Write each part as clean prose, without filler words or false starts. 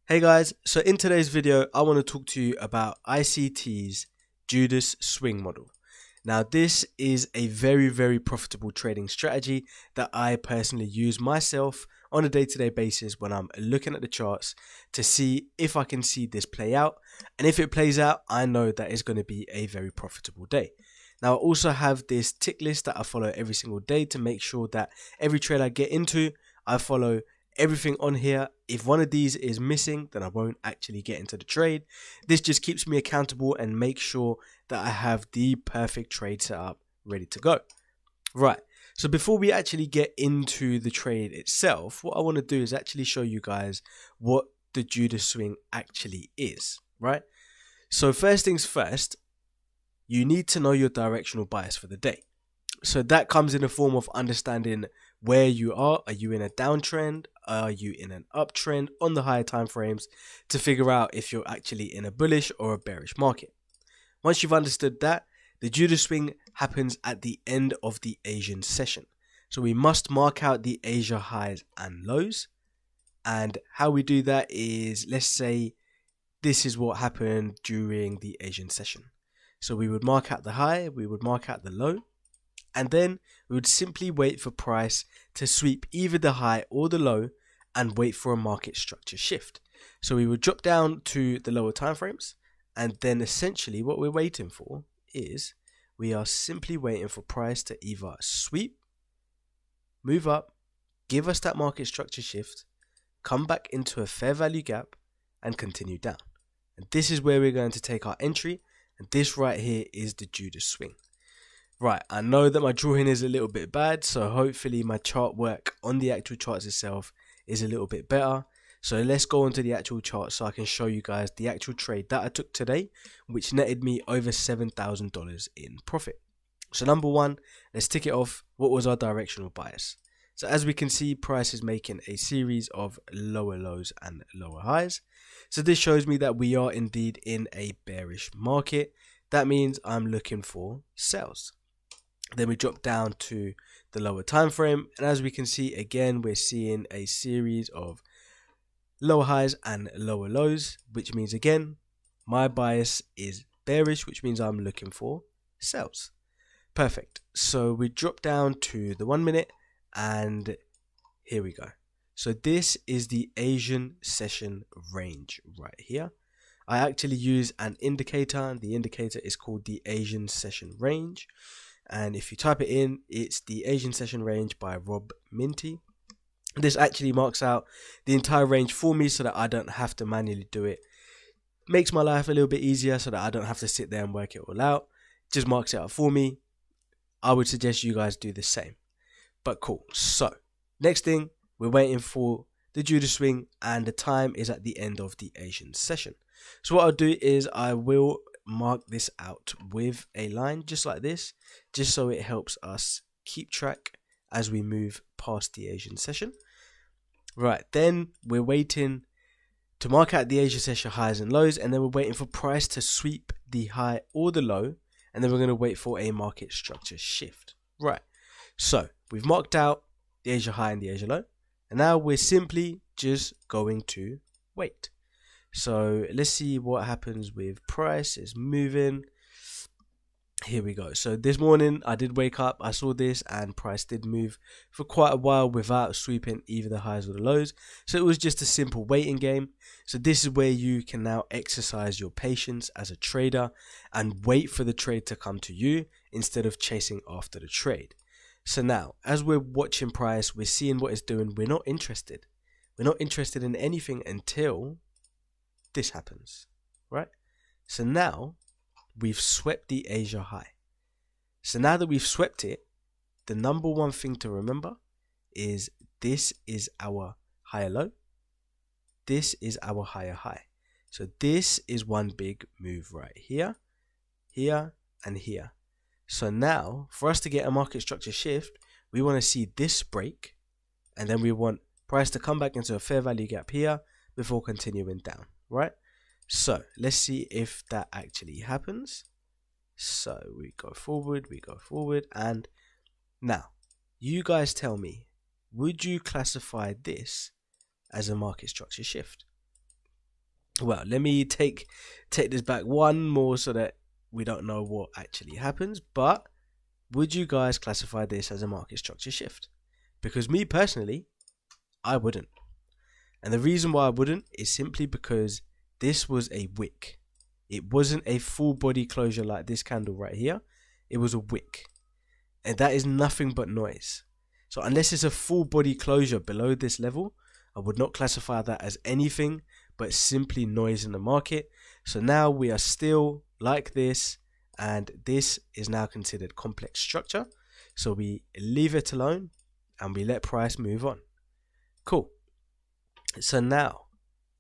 Hey guys, so in today's video I want to talk to you about ICT's Judas swing model. Now this is a very profitable trading strategy that I personally use myself on a day-to-day basis when I'm looking at the charts to see if I can see this play out, and if it plays out I know that it's going to be a very profitable day. Now I also have this tick list that I follow every single day to make sure that every trade I get into I follow everything on here. If one of these is missing, then I won't actually get into the trade. This just keeps me accountable and makes sure that I have the perfect trade set up ready to go. Right, so before we actually get into the trade itself, what I want to do is actually show you guys what the Judas swing actually is, right? So first things first, you need to know your directional bias for the day. So that comes in the form of understanding where you are. Are you in a downtrend? Are you in an uptrend on the higher time frames, to figure out if you're actually in a bullish or a bearish market. Once you've understood that, the Judas swing happens at the end of the Asian session. So we must mark out the Asia highs and lows. And how we do that is, let's say this is what happened during the Asian session. So we would mark out the high, we would mark out the low, and then we would simply wait for price to sweep either the high or the low and wait for a market structure shift. So we would drop down to the lower time frames, and then essentially what we're waiting for is we are simply waiting for price to either sweep, move up, give us that market structure shift, come back into a fair value gap and continue down. And this is where we're going to take our entry, and this right here is the Judas swing. Right, I know that my drawing is a little bit bad, so hopefully my chart work on the actual charts itself is a little bit better. So let's go on to the actual chart so I can show you guys the actual trade that I took today, which netted me over $7,000 in profit. So number one, let's tick it off. What was our directional bias? So as we can see, price is making a series of lower lows and lower highs. So this shows me that we are indeed in a bearish market. That means I'm looking for sales. Then we drop down to the lower time frame, and as we can see, again we're seeing a series of lower highs and lower lows, which means again my bias is bearish, which means I'm looking for sales. Perfect. So we drop down to the 1 minute, and here we go. So this is the Asian session range right here. I actually use an indicator, and the indicator is called the Asian session range. And if you type it in, it's the Asian session range by Rob Minty. This actually marks out the entire range for me so that I don't have to manually do it. Makes my life a little bit easier so that I don't have to sit there and work it all out. Just marks it out for me. I would suggest you guys do the same. But cool. So next thing, we're waiting for the Judas swing, and the time is at the end of the Asian session. So what I'll do is I will mark this out with a line just like this, just so it helps us keep track as we move past the Asian session. Right, then we're waiting to mark out the Asian session highs and lows, and then we're waiting for price to sweep the high or the low, and then we're going to wait for a market structure shift. Right, so we've marked out the Asia high and the Asia low, and now we're simply just going to wait. So let's see what happens with price. It's moving. Here we go. So this morning I did wake up, I saw this, and price did move for quite a while without sweeping either the highs or the lows. So it was just a simple waiting game. So this is where you can now exercise your patience as a trader and wait for the trade to come to you instead of chasing after the trade. So now, as we're watching price, we're seeing what it's doing. We're not interested. We're not interested in anything until this happens, right? So now we've swept the Asia high. So now that we've swept it, the number one thing to remember is this is our higher low. This is our higher high. So this is one big move right here, here, and here. So now for us to get a market structure shift, we want to see this break, and then we want price to come back into a fair value gap here before continuing down, right? So let's see if that actually happens. So we go forward, and now you guys tell me, would you classify this as a market structure shift? Well, let me take this back one more so that we don't know what actually happens. But would you guys classify this as a market structure shift? Because me personally, I wouldn't. And the reason why I wouldn't is simply because this was a wick. It wasn't a full body closure like this candle right here. It was a wick. And that is nothing but noise. So unless it's a full body closure below this level, I would not classify that as anything but simply noise in the market. So now we are still like this, and this is now considered complex structure. So we leave it alone and we let price move on. Cool. So now,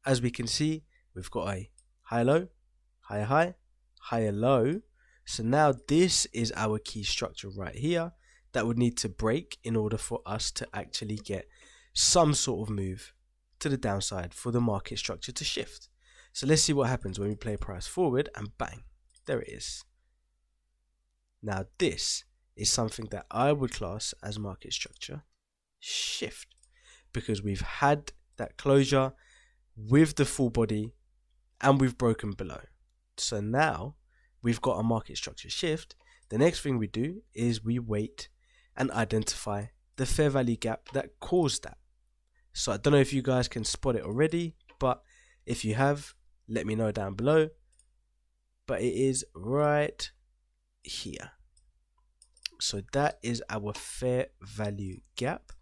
as we can see, we've got a high low, higher high, higher low. So now this is our key structure right here that would need to break in order for us to actually get some sort of move to the downside for the market structure to shift. So let's see what happens when we play price forward, and bang, there it is. Now this is something that I would class as market structure shift, because we've had that closure with the full body and we've broken below. So now we've got a market structure shift. The next thing we do is we wait and identify the fair value gap that caused that. So I don't know if you guys can spot it already, but if you have, let me know down below. But it is right here. So that is our fair value gap.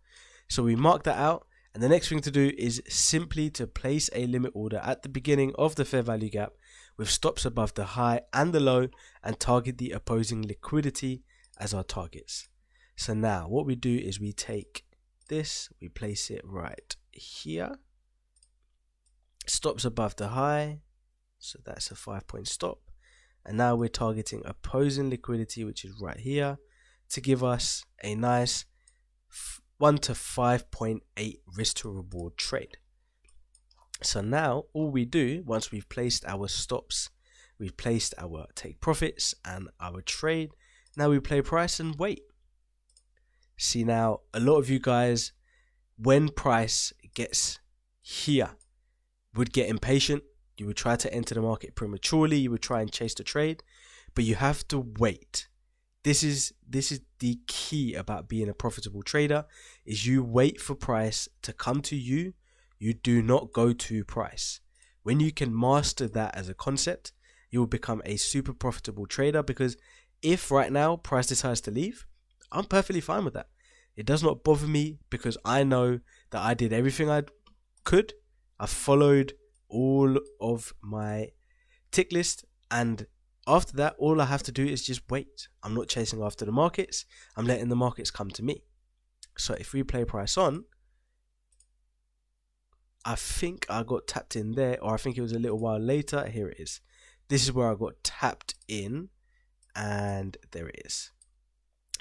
So we mark that out, and the next thing to do is simply to place a limit order at the beginning of the fair value gap with stops above the high and the low, and target the opposing liquidity as our targets. So now what we do is we take this, we place it right here, stops above the high, so that's a 5-point stop, and now we're targeting opposing liquidity, which is right here, to give us a nice 1 to 5.8 risk to reward trade. So now all we do, once we've placed our stops, we've placed our take profits and our trade, now we play price and wait. See, now a lot of you guys, when price gets here, would get impatient. You would try to enter the market prematurely. You would try and chase the trade, but you have to wait. This is the key about being a profitable trader, is you wait for price to come to you. You do not go to price. When you can master that as a concept, you will become a super profitable trader, because if right now price decides to leave, I'm perfectly fine with that. It does not bother me, because I know that I did everything I could. I followed all of my tick list, and after that, all I have to do is just wait. I'm not chasing after the markets. I'm letting the markets come to me. So if we play price on, I think I got tapped in there, or I think it was a little while later. Here it is. This is where I got tapped in, and there it is.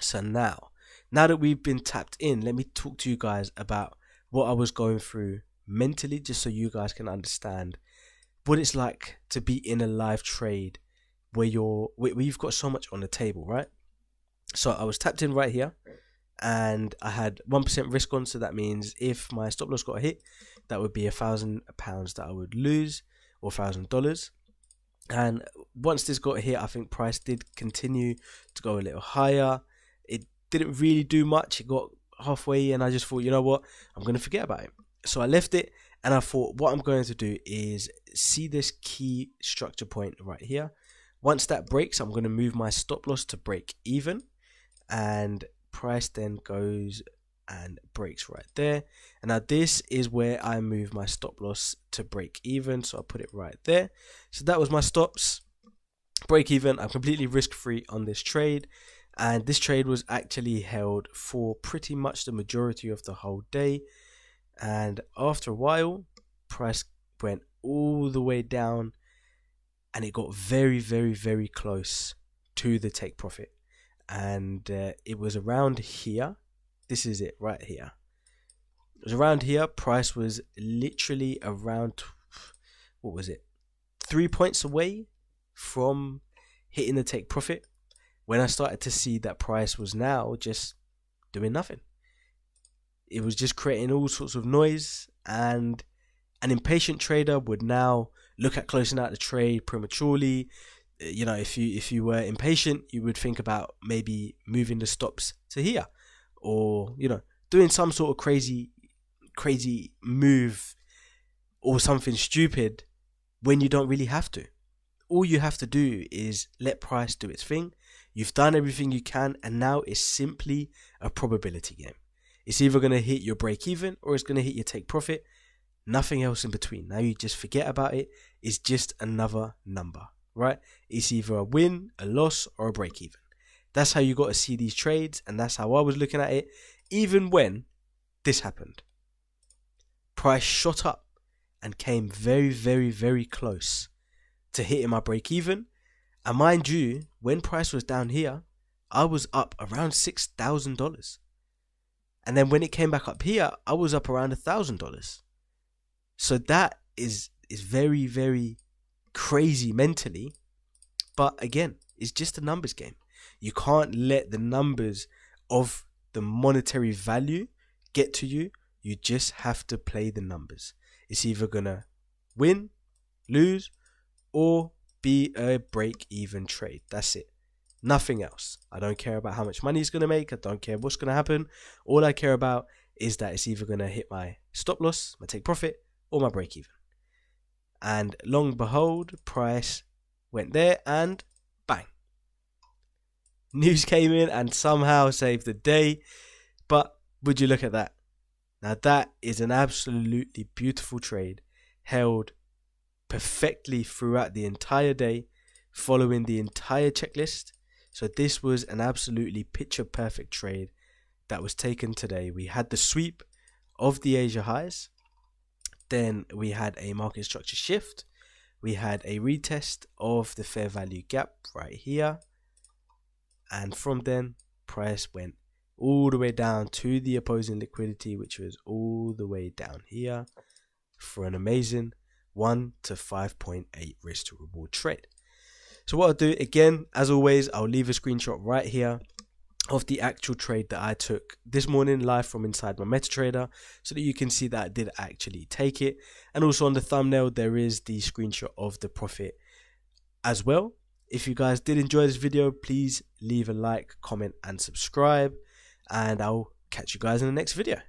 So now that we've been tapped in, let me talk to you guys about what I was going through mentally, just so you guys can understand what it's like to be in a live trade where you've got so much on the table, right? So I was tapped in right here, and I had 1% risk on. So that means if my stop loss got hit, that would be £1,000 that I would lose, or $1,000. And once this got hit, I think price did continue to go a little higher. It didn't really do much. It got halfway, and I just thought, you know what, I'm going to forget about it. So I left it, and I thought what I'm going to do is see this key structure point right here. Once that breaks, I'm going to move my stop loss to break even, and price then goes and breaks right there. And now this is where I move my stop loss to break even, so I put it right there. So that was my stops, break even. I'm completely risk free on this trade, and this trade was actually held for pretty much the majority of the whole day. And after a while, price went all the way down, and it got very, very, very close to the take profit. And it was around here. This is it right here. It was around here. Price was literally around, what was it, 3 points away from hitting the take profit, when I started to see that price was now just doing nothing. It was just creating all sorts of noise, and an impatient trader would now look at closing out the trade prematurely. You know, if you were impatient, you would think about maybe moving the stops to here, or you know, doing some sort of crazy move or something stupid when you don't really have to. All you have to do is let price do its thing. You've done everything you can, and now it's simply a probability game. It's either going to hit your break even or it's going to hit your take profit. Nothing else in between. Now you just forget about it. It's just another number, right? It's either a win, a loss, or a break even. That's how you got to see these trades, and that's how I was looking at it. Even when this happened, price shot up and came very, very, very close to hitting my break even. And mind you, when price was down here, I was up around $6,000. And then when it came back up here, I was up around $1,000. So that is very, very crazy mentally. But again, it's just a numbers game. You can't let the numbers of the monetary value get to you. You just have to play the numbers. It's either gonna win, lose, or be a break-even trade. That's it. Nothing else. I don't care about how much money it's going to make. I don't care what's going to happen. All I care about is that it's either going to hit my stop loss, my take profit, or my break-even. And long behold, price went there and bang. News came in and somehow saved the day. But would you look at that? Now that is an absolutely beautiful trade, held perfectly throughout the entire day, following the entire checklist. So this was an absolutely picture perfect trade that was taken today. We had the sweep of the Asia highs, then we had a market structure shift, we had a retest of the fair value gap right here, and from then price went all the way down to the opposing liquidity, which was all the way down here, for an amazing 1 to 5.8 risk to reward trade. So what I'll do, again, as always, I'll leave a screenshot right here of the actual trade that I took this morning live from inside my MetaTrader, so that you can see that I did actually take it. And also on the thumbnail there is the screenshot of the profit as well. If you guys did enjoy this video, please leave a like, comment and subscribe, and I'll catch you guys in the next video.